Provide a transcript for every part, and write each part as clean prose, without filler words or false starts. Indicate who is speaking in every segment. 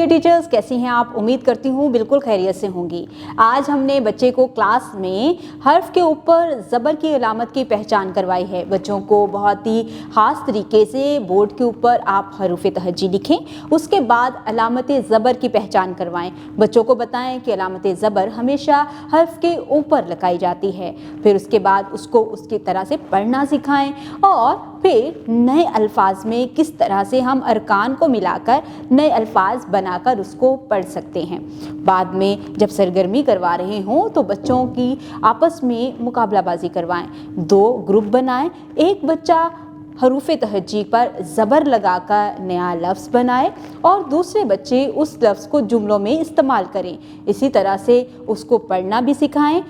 Speaker 1: Dear teachers, कैसी हैं आप? उम्मीद करती हूँ बिल्कुल खैरियत से होंगी। आज हमने बच्चे को क्लास में हर्फ के ऊपर ज़बर की अलामत की पहचान करवाई है। बच्चों को बहुत ही ख़ास तरीके से बोर्ड के ऊपर आप हरूफ़ तहज्जी लिखें, उसके बाद अलामत ज़बर की पहचान करवाएं। बच्चों को बताएं कि अलामत ज़बर हमेशा हर्फ के ऊपर लगाई जाती है। फिर उसके बाद उसको उसकी तरह से पढ़ना सिखाएं और फिर नए अल्फाज में किस तरह से हम अरकान को मिलाकर नए अल्फाज बनाकर उसको पढ़ सकते हैं। बाद में जब सरगर्मी करवा रहे हों तो बच्चों की आपस में मुकाबलाबाजी करवाएं। 2 ग्रुप बनाएं। एक बच्चा हरूफ़ तहज्जी पर ज़बर लगाकर नया लफ्ज़ बनाए और दूसरे बच्चे उस लफ्ज़ को जुमलों में इस्तेमाल करें। इसी तरह से उसको पढ़ना भी सिखाएं,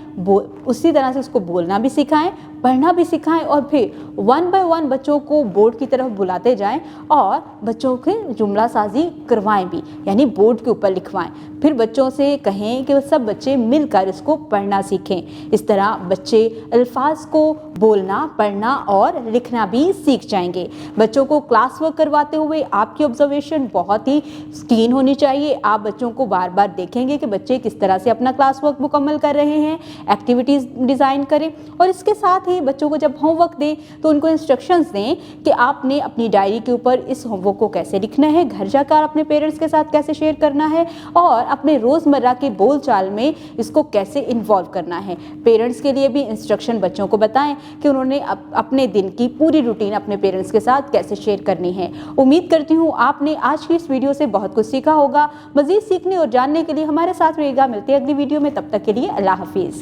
Speaker 1: उसी तरह से उसको बोलना भी सिखाएं, पढ़ना भी सिखाएं और फिर 1 बाय 1 बच्चों को बोर्ड की तरफ बुलाते जाएं और बच्चों के जुमला साजी करवाएं भी, यानी बोर्ड के ऊपर लिखवाएं। फिर बच्चों से कहें कि वो सब बच्चे मिलकर इसको पढ़ना सीखें। इस तरह बच्चे अल्फाज को बोलना, पढ़ना और लिखना भी सीख जाएंगे। बच्चों को क्लास वर्क करवाते हुए आपकी ऑब्जर्वेशन बहुत ही क्लीन होनी चाहिए। आप बच्चों को बार बार देखेंगे कि बच्चे किस तरह से अपना क्लास वर्क मुकम्मल कर रहे हैं। एक्टिविटीज़ डिज़ाइन करें और इसके साथ ही बच्चों को जब होमवर्क दें तो उनको इंस्ट्रक्शंस दें कि आपने अपनी डायरी के ऊपर इस होमवर्क को कैसे लिखना है, घर जाकर अपने पेरेंट्स के साथ कैसे शेयर करना है और अपने रोज़मर्रा के बोल चाल में इसको कैसे इन्वॉल्व करना है। पेरेंट्स के लिए भी इंस्ट्रक्शन बच्चों को बताएं कि उन्होंने अपने दिन की पूरी रूटीन अपने पेरेंट्स के साथ कैसे शेयर करनी है। उम्मीद करती हूँ आपने आज की इस वीडियो से बहुत कुछ सीखा होगा। मज़ीद सीखने और जानने के लिए हमारे साथ रहिएगा। मिलते हैं अगली वीडियो में, तब तक के लिए अल्लाह हाफिज़।